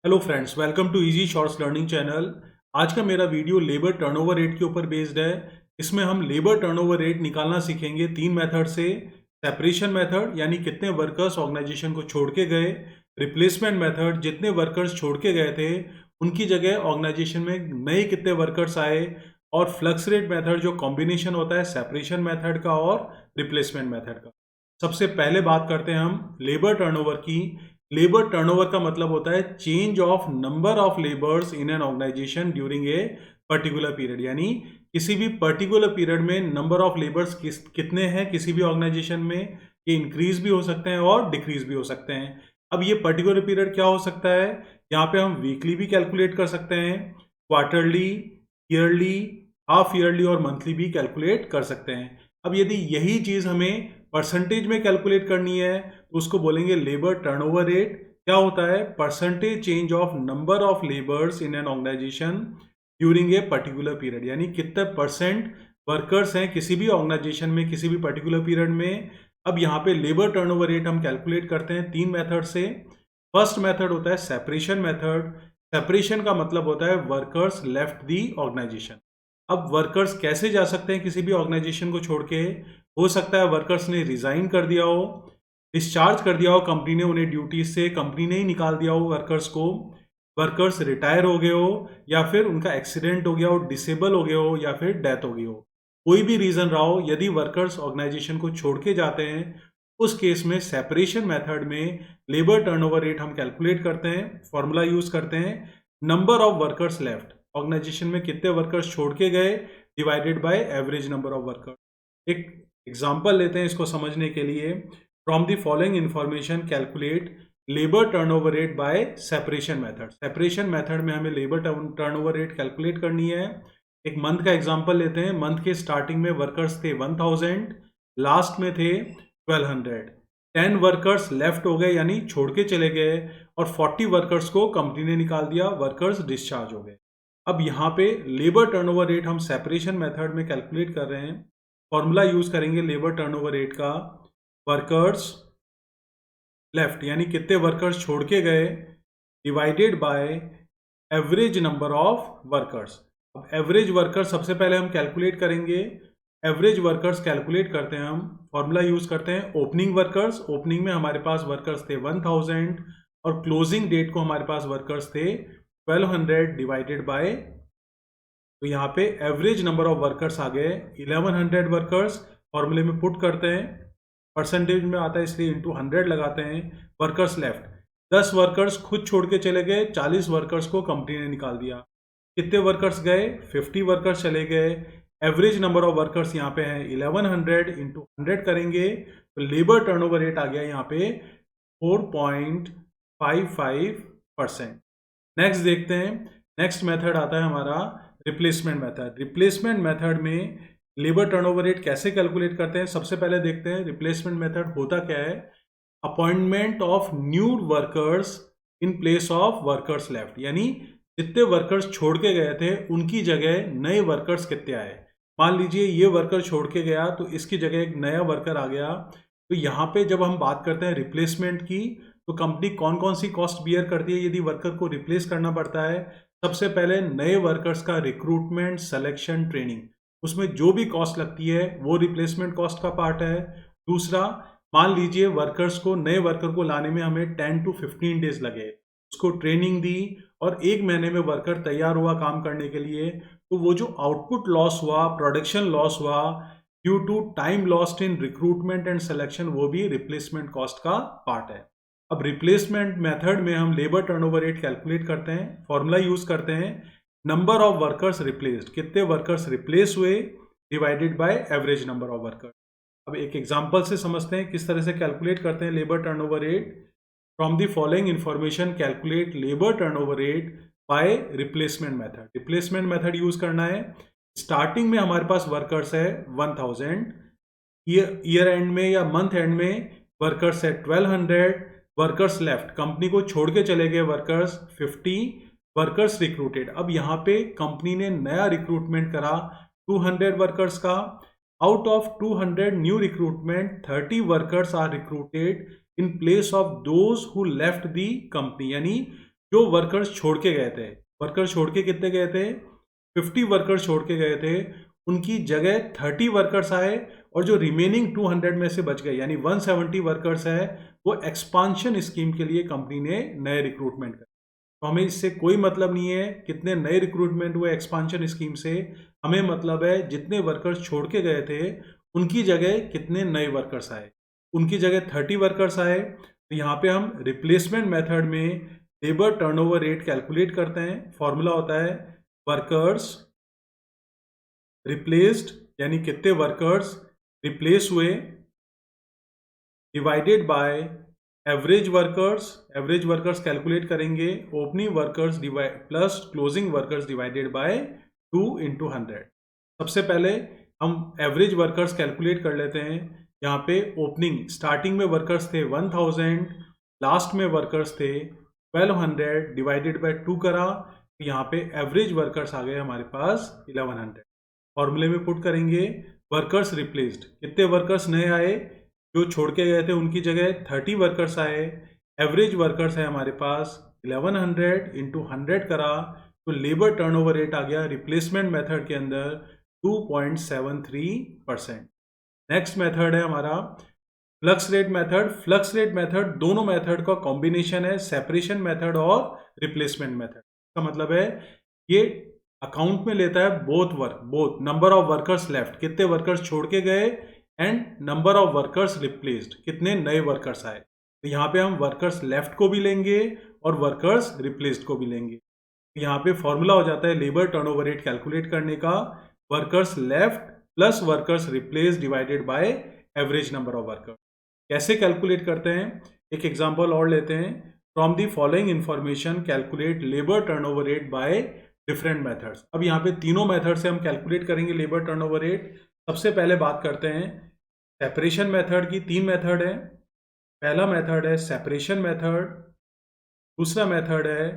Hello friends, welcome to easy shorts learning channel. आज का मेरा वीडियो लेबर टर्नओवर रेट के ऊपर बेस्ड है। इसमें हम लेबर टर्नओवर रेट निकालना सीखेंगे तीन मेथड से। सेपरेशन मेथड यानी कितने वर्कर्स ऑर्गेनाइजेशन को छोड़ के गए, रिप्लेसमेंट मेथड जितने वर्कर्स छोड़ के गए थे उनकी जगह ऑर्गेनाइजेशन में नए कितने वर्कर्स आए, और फ्लक्स रेट मेथड जो कॉम्बिनेशन होता है सेपरेशन मेथड का और रिप्लेसमेंट मेथड का। सबसे पहले बात करते हैं हम लेबर टर्नओवर की। लेबर टर्नओवर का मतलब होता है change of number of labours in an organisation during a particular period, यानी किसी भी पर्टिकुलर पीरियड में नंबर ऑफ लेबर्स कितने हैं किसी भी ऑर्गेनाइजेशन में। ये इंक्रीज भी हो सकते हैं और डिक्रीज भी हो सकते हैं। अब ये पर्टिकुलर पीरियड क्या हो सकता है, यहाँ पे हम वीकली भी कैलकुलेट कर सकते हैं, क्वार्टरली, ईयरली, हाफ ईयरली और मंथली भी कैलकुलेट कर सकते हैं। अब यदि यही चीज हमें परसेंटेज में कैलकुलेट करनी है तो उसको बोलेंगे लेबर टर्नओवर रेट। क्या होता है, percentage change of number of labours in an organisation during a particular period, यानी कितने परसेंट वर्कर्स हैं किसी भी ऑर्गेनाइजेशन में किसी भी पर्टिकुलर पीरियड में। अब यहाँ पे लेबर टर्नओवर रेट हम कैलकुलेट करते हैं तीन मेथड से। फर्स्ट मेथड होता है सेपरेशन मेथड। सेपरेशन का मतलब होता है वर्कर्स लेफ्ट दी ऑर्गेनाइजेशन। अब वर्कर्स कैसे जा सकते हैं किसी भी ऑर्गेनाइजेशन को छोड़ के, हो सकता है वर्कर्स ने रिजाइन कर दिया हो, डिस्चार्ज कर दिया हो कंपनी ने उन्हें ड्यूटी से, कंपनी ने ही निकाल दिया हो वर्कर्स को, वर्कर्स रिटायर हो गए हो, या फिर उनका एक्सीडेंट हो गया हो, डिसेबल हो गए हो, या फिर डेथ हो गई हो। कोई भी रीजन रहा हो, यदि वर्कर्स ऑर्गेनाइजेशन को छोड़ के जाते हैं उस केस में सेपरेशन मेथड में लेबर टर्नओवर रेट हम कैलकुलेट करते हैं। फॉर्मूला यूज करते हैं number of workers left, organisation में कितने वर्कर्स छोड़ के गए divided by average number of workers. एक एग्जांपल लेते हैं इसको समझने के लिए। From the following information calculate labour turnover rate by separation method. Separation method में हमें लेबर टर्नओवर रेट कैलकुलेट करनी है। एक मंथ का एग्जांपल लेते हैं। मंथ के स्टार्टिंग में वर्कर्स थे 1000, लास्ट में थे 1200। 10 वर्कर्स लेफ्ट हो गए यानी छोड़ के चले गए, और 40 वर्कर्स को कंपनी ने निकाल दिया, वर्कर्स डिस्चार्ज हो गए। अब यहाँ पे लेबर टर्नओवर रेट हम सेपरेशन मेथड में कैलकुलेट कर रहे हैं। फॉर्मूला यूज करेंगे लेबर टर्नओवर रेट का, वर्कर्स लेफ्ट यानी कितने वर्कर्स छोड़ के गए divided by average number of workers. अब एवरेज वर्कर सबसे पहले हम कैलकुलेट करेंगे। एवरेज वर्कर्स कैलकुलेट करते हैं हम, फॉर्मूला यूज करते हैं ओपनिंग वर्कर्स। ओपनिंग में हमारे पास वर्कर्स थे 1000 और क्लोजिंग डेट को हमारे पास वर्कर्स थे 1200 डिवाइडेड बाय, तो यहाँ पे एवरेज नंबर ऑफ वर्कर्स आ गए 1100 वर्कर्स। फॉर्मूले में पुट करते हैं, परसेंटेज में आता है इसलिए इंटू 100 लगाते हैं। वर्कर्स लेफ्ट 10 वर्कर्स खुद छोड़ के चले गए, 40 वर्कर्स को कंपनी ने निकाल दिया। कितने वर्कर्स गए, 50 वर्कर्स चले गए। एवरेज नंबर ऑफ वर्कर्स यहाँ पे है 1100 इंटू 100 करेंगे तो लेबर टर्नओवर रेट आ गया यहाँ पे 4.55%। नेक्स्ट देखते हैं, नेक्स्ट मेथड आता है हमारा रिप्लेसमेंट मेथड। रिप्लेसमेंट मेथड में लेबर टर्नओवर रेट कैसे कैलकुलेट करते हैं, सबसे पहले देखते हैं रिप्लेसमेंट मेथड होता क्या है। Appointment of new workers in place of workers left, यानी जितने वर्कर्स छोड़ के गए थे उनकी जगह नए वर्कर्स कितने आए। मान लीजिए ये वर्कर छोड़ के गया तो इसकी जगह एक नया वर्कर आ गया। तो यहाँ पे जब हम बात करते हैं रिप्लेसमेंट की, तो कंपनी कौन कौन सी कॉस्ट बियर करती है यदि वर्कर को रिप्लेस करना पड़ता है। सबसे पहले नए वर्कर्स का रिक्रूटमेंट, सिलेक्शन, ट्रेनिंग, उसमें जो भी कॉस्ट लगती है वो रिप्लेसमेंट कॉस्ट का पार्ट है। दूसरा, मान लीजिए वर्कर्स को, नए वर्कर को लाने में हमें 10 to 15 डेज लगे, उसको ट्रेनिंग दी और एक महीने में वर्कर तैयार हुआ काम करने के लिए, तो वो जो आउटपुट लॉस हुआ, प्रोडक्शन लॉस हुआ due to time lost in recruitment and selection, वो भी रिप्लेसमेंट कॉस्ट का पार्ट है। अब रिप्लेसमेंट मेथड में हम लेबर टर्नओवर रेट कैलकुलेट करते हैं। फॉर्मूला यूज करते हैं नंबर ऑफ वर्कर्स रिप्लेस्ड, कितने वर्कर्स रिप्लेस हुए divided by average number of workers. अब एक एग्जांपल से समझते हैं किस तरह से कैलकुलेट करते हैं labour turnover rate. From the following information calculate labour turnover rate by replacement method. Replacement method use करना है। स्टार्टिंग में हमारे पास वर्कर्स है 1000, ईयर एंड में या मंथ एंड में वर्कर्स है 1200, वर्कर्स लेफ्ट, कंपनी को छोड़ के चले गए वर्कर्स 50, वर्कर्स रिक्रूटेड। अब यहाँ पे कंपनी ने नया रिक्रूटमेंट करा 200 वर्कर्स का। Out of 200 new recruitment 30 workers are recruited in place of those who left the company, यानी जो वर्कर्स छोड़ के गए थे, वर्कर्स छोड़ के कितने गए थे, 50 वर्कर्स छोड़ के गए थे, उनकी जगह 30 वर्कर्स आए और जो रिमेनिंग 200 में से बच गए यानी 170 वर्कर्स है, वो एक्सपांशन स्कीम के लिए कंपनी ने नए रिक्रूटमेंट कर। तो हमें इससे कोई मतलब नहीं है कितने नए रिक्रूटमेंट हुए एक्सपांशन स्कीम से, हमें मतलब है जितने वर्कर्स छोड़ के गए थे उनकी जगह कितने नए वर्कर्स आए। उनकी जगह 30 वर्कर्स आए, तो यहाँ पे हम रिप्लेसमेंट मेथड में लेबर टर्नओवर रेट कैलकुलेट करते हैं। फॉर्मूला होता है वर्कर्स रिप्लेस्ड यानी कितने वर्कर्स रिप्लेस हुए divided by average workers calculate करेंगे, opening workers plus closing workers divided by 2 into 100। सबसे पहले हम एवरेज वर्कर्स कैलकुलेट कर लेते हैं। यहाँ पे ओपनिंग स्टार्टिंग में वर्कर्स थे 1000, लास्ट में वर्कर्स थे 1200 डिवाइडेड बाय 2 करा, तो यहाँ पे एवरेज वर्कर्स आ गए हमारे पास 1100। फॉर्मूले में पुट करेंगे वर्कर्स रिप्लेस्ड, कितने वर्कर्स नए आए, जो छोड़ के गए थे उनकी जगह 30 वर्कर्स आए, एवरेज वर्कर्स है हमारे पास 1100 इंटू 100 करा, तो लेबर टर्नओवर रेट आ गया रिप्लेसमेंट मेथड के अंदर 2.73%। नेक्स्ट मेथड है हमारा flux rate method. Flux rate method दोनों मेथड का कॉम्बिनेशन है, सेपरेशन मेथड और रिप्लेसमेंट मेथड। इसका मतलब है ये अकाउंट में लेता है both number of workers left, कितने वर्कर्स छोड़ के गए, and number of workers replaced, कितने नए वर्कर्स आए। तो यहाँ पे हम वर्कर्स लेफ्ट को भी लेंगे और वर्कर्स रिप्लेस्ड को भी लेंगे। तो यहाँ पे फॉर्मूला हो जाता है लेबर टर्नओवर रेट कैलकुलेट करने का workers left plus workers replaced divided by average number of workers. कैसे कैलकुलेट करते हैं, एक एग्जांपल और लेते हैं। From the following information calculate labour turnover rate by different methods. अब यहाँ पे तीनों मेथड से हम कैलकुलेट करेंगे लेबर टर्नओवर रेट। सबसे पहले बात करते हैं सेपरेशन मेथड की। 3 मेथड है। पहला मेथड है सेपरेशन मेथड, दूसरा मेथड है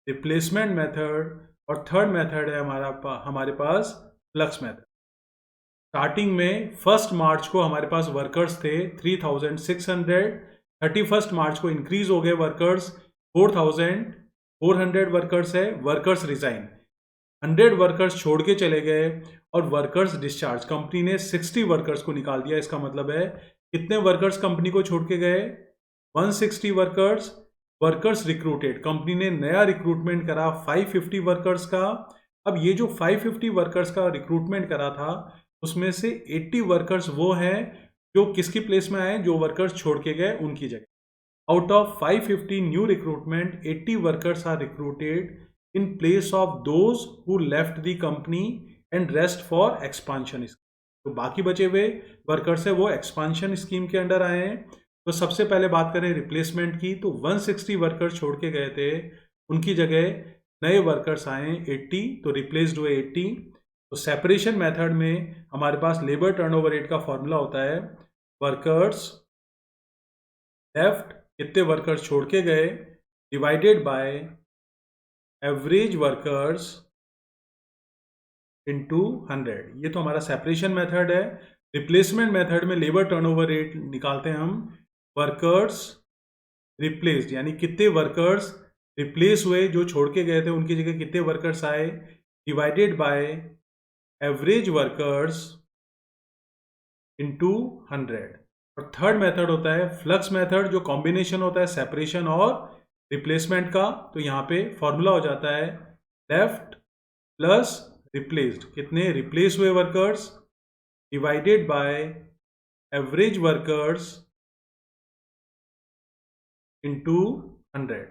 रिप्लेसमेंट मेथड, और थर्ड मेथड है हमारे पास फ्लक्स मेथड। स्टार्टिंग में 1 मार्च को हमारे पास वर्कर्स थे 3600, 31 मार्च को इंक्रीज हो गए वर्कर्स 4400 वर्कर्स है। वर्कर्स रिजाइन, 100 वर्कर्स छोड़ के चले गए और वर्कर्स डिस्चार्ज, कंपनी ने 60 वर्कर्स को निकाल दिया। इसका मतलब है कितने वर्कर्स कंपनी को छोड़ के गए, 160 वर्कर्स। वर्कर्स रिक्रूटेड, कंपनी ने नया रिक्रूटमेंट करा 550 वर्कर्स का। अब ये जो 550 वर्कर्स का रिक्रूटमेंट करा था उसमें से 80 वर्कर्स वो हैं जो किसकी प्लेस में आए, जो वर्कर्स छोड़ के गए उनकी जगह। Out of 550 new recruitment 80 workers are recruited in place of those who left the company and rest for expansion scheme। तो बाकी बचे हुए वर्कर्स है वो एक्सपांशन स्कीम के अंडर आए हैं। तो सबसे पहले बात करें रिप्लेसमेंट की, तो 160 वर्कर्स छोड़ के गए थे, उनकी जगह नए वर्कर्स आए 80, तो रिप्लेस्ड हुए 80। तो सेपरेशन मेथड में हमारे पास लेबर टर्नओवर रेट का फॉर्मूला होता है वर्कर्स लेफ्ट, कितने वर्कर्स छोड़ के गए, divided by average workers into 100। ये तो हमारा सेपरेशन मेथड है। रिप्लेसमेंट मेथड में लेबर टर्नओवर रेट निकालते हैं हम वर्कर्स रिप्लेस्ड, यानी कितने वर्कर्स रिप्लेस हुए, जो छोड़ के गए थे उनकी जगह कितने वर्कर्स आए, divided by average workers into 100। और थर्ड मेथड होता है फ्लक्स मेथड, जो कॉम्बिनेशन होता है सेपरेशन और रिप्लेसमेंट का। तो यहाँ पे फॉर्मूला हो जाता है लेफ्ट प्लस रिप्लेस्ड, कितने रिप्लेस हुए workers, divided by average workers into 100।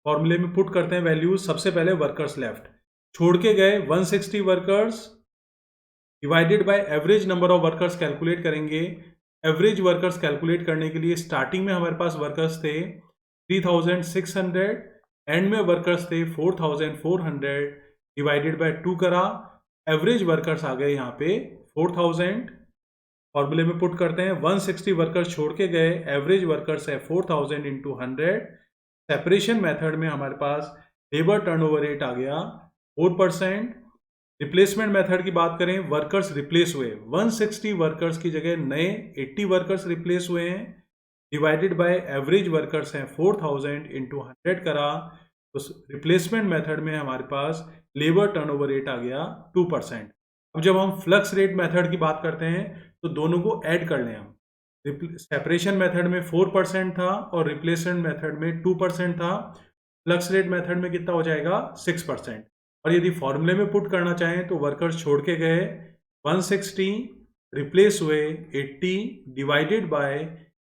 फॉर्मूले में पुट करते हैं वैल्यूज। सबसे पहले वर्कर्स लेफ्ट, छोड़ के गए 160 workers, divided by average number of workers calculate करेंगे। एवरेज वर्कर्स कैलकुलेट करने के लिए स्टार्टिंग में हमारे पास वर्कर्स थे 3600, एंड में वर्कर्स थे 4400, डिवाइडेड बाय 2 करा, एवरेज वर्कर्स आ गए यहाँ पे 4000। फॉर्मूले में पुट करते हैं 160 वर्कर्स छोड़ के गए, एवरेज वर्कर्स है 4000 इंटू 100। सेपरेशन मेथड में हमारे पास लेबर टर्नओवर रेट आ गया 4%। रिप्लेसमेंट मेथड की बात करें, वर्कर्स रिप्लेस हुए 160 वर्कर्स की जगह नए 80 वर्कर्स रिप्लेस हुए हैं, डिवाइडेड बाय एवरेज वर्कर्स हैं 4000 इंटू 100 करा, उस रिप्लेसमेंट मेथड में हमारे पास लेबर टर्नओवर रेट आ गया 2%। अब जब हम फ्लक्स रेट मेथड की बात करते हैं तो दोनों को ऐड कर लें हम। सेपरेशन मेथड में 4% था और रिप्लेसमेंट मेथड में 2% था। फ्लक्स रेट मेथड में कितना हो जाएगा 6%। और यदि फॉर्मूले में पुट करना चाहें तो वर्कर्स छोड़ के गए 160, रिप्लेस हुए 80 divided by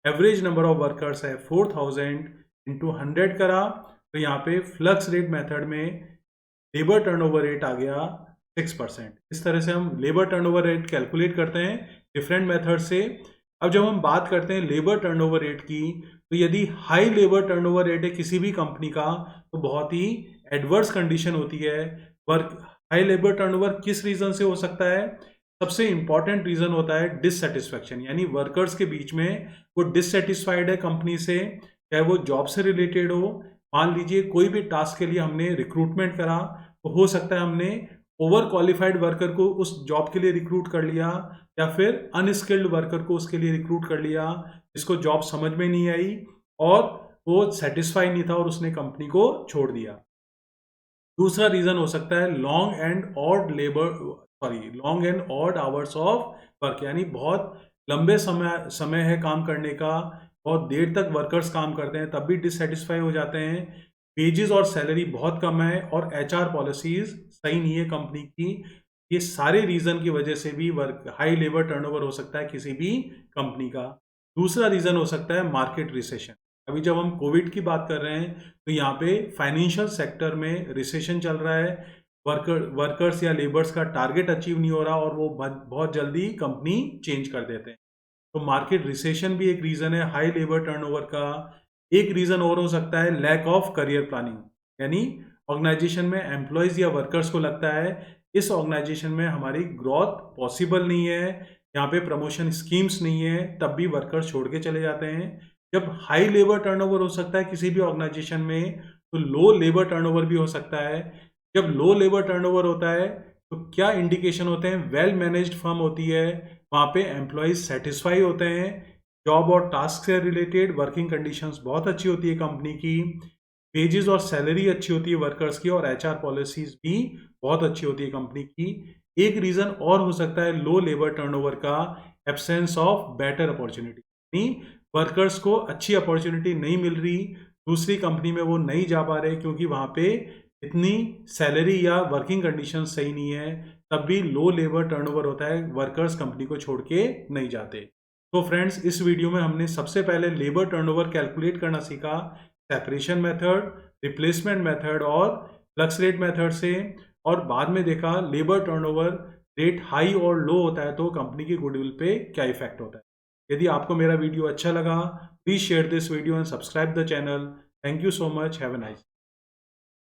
average number of workers है 4000 इंटू 100 करा, तो यहाँ पे फ्लक्स रेट मेथड में लेबर टर्नओवर रेट आ गया 6%। इस तरह से हम लेबर टर्नओवर रेट कैलकुलेट करते हैं डिफरेंट मेथड से। अब जब हम बात करते हैं लेबर टर्नओवर रेट की, तो यदि हाई लेबर टर्नओवर रेट है किसी भी कंपनी का तो बहुत ही एडवर्स कंडीशन होती है। वर्क हाई लेबर टर्नओवर किस रीजन से हो सकता है? सबसे इंपॉर्टेंट रीजन होता है डिससेटिस्फैक्शन, यानी वर्कर्स के बीच में वो डिससेटिस्फाइड है कंपनी से, चाहे वो जॉब से रिलेटेड हो। मान लीजिए कोई भी टास्क के लिए हमने रिक्रूटमेंट करा, तो हो सकता है हमने ओवर क्वालिफाइड वर्कर को उस जॉब के लिए रिक्रूट कर लिया या फिर अनस्किल्ड वर्कर को उसके लिए रिक्रूट कर लिया जिसको जॉब समझ में नहीं आई और वो सेटिस्फाई नहीं था और उसने कंपनी को छोड़ दिया। दूसरा रीजन हो सकता है long and odd hours of work, यानी बहुत लंबे समय है काम करने का, बहुत देर तक वर्कर्स काम करते हैं तब भी डिससेटिस्फाई हो जाते हैं। वेजेस और सैलरी बहुत कम है और एचआर पॉलिसीज सही नहीं है कंपनी की। ये सारे रीजन की वजह से भी हाई लेबर टर्नओवर हो सकता है किसी भी कंपनी का। दूसरा रीजन हो सकता है मार्केट रिसेशन। अभी जब हम कोविड की बात कर रहे हैं तो यहाँ पे फाइनेंशियल सेक्टर में रिसेशन चल रहा है, वर्कर्स या लेबर्स का टारगेट अचीव नहीं हो रहा और वो बहुत जल्दी कंपनी चेंज कर देते हैं। तो मार्केट रिसेशन भी एक रीजन है हाई लेबर टर्नओवर का। एक रीजन और हो सकता है लैक ऑफ करियर प्लानिंग, यानी ऑर्गेनाइजेशन में एम्प्लॉयज या वर्कर्स को लगता है इस ऑर्गेनाइजेशन में हमारी ग्रोथ पॉसिबल नहीं है, यहाँ पे प्रमोशन स्कीम्स नहीं है, तब भी वर्कर्स छोड़ के चले जाते हैं। जब हाई लेबर टर्नओवर हो सकता है किसी भी ऑर्गेनाइजेशन में, तो लो लेबर टर्नओवर भी हो सकता है। जब लो लेबर टर्नओवर होता है तो क्या इंडिकेशन होते हैं? वेल मैनेज्ड फर्म होती है, वहाँ पे एम्प्लॉयज सेटिस्फाई होते हैं, जॉब और टास्क से रिलेटेड वर्किंग कंडीशंस बहुत अच्छी होती है कंपनी की, वेजेस और सैलरी अच्छी होती है वर्कर्स की और एचआर पॉलिसीज भी बहुत अच्छी होती है कंपनी की। एक रीजन और हो सकता है लो लेबर टर्नओवर का एब्सेंस ऑफ बेटर अपॉर्चुनिटी, यानी वर्कर्स को अच्छी अपॉर्चुनिटी नहीं मिल रही, दूसरी कंपनी में वो नहीं जा पा रहे क्योंकि वहाँ पे इतनी सैलरी या वर्किंग कंडीशन सही नहीं है, तब भी लो लेबर टर्नओवर होता है, वर्कर्स कंपनी को छोड़ के नहीं जाते। तो फ्रेंड्स, इस वीडियो में हमने सबसे पहले लेबर टर्नओवर कैलकुलेट करना सीखा सेपरेशन मेथड, रिप्लेसमेंट मेथड और फ्लक्स रेट मेथड से, और बाद में देखा लेबर टर्नओवर रेट हाई और लो होता है तो कंपनी की गुडविल पे क्या इफेक्ट होता है। यदि आपको मेरा वीडियो अच्छा लगा, please share this video and subscribe the channel. Thank you so much, have a nice.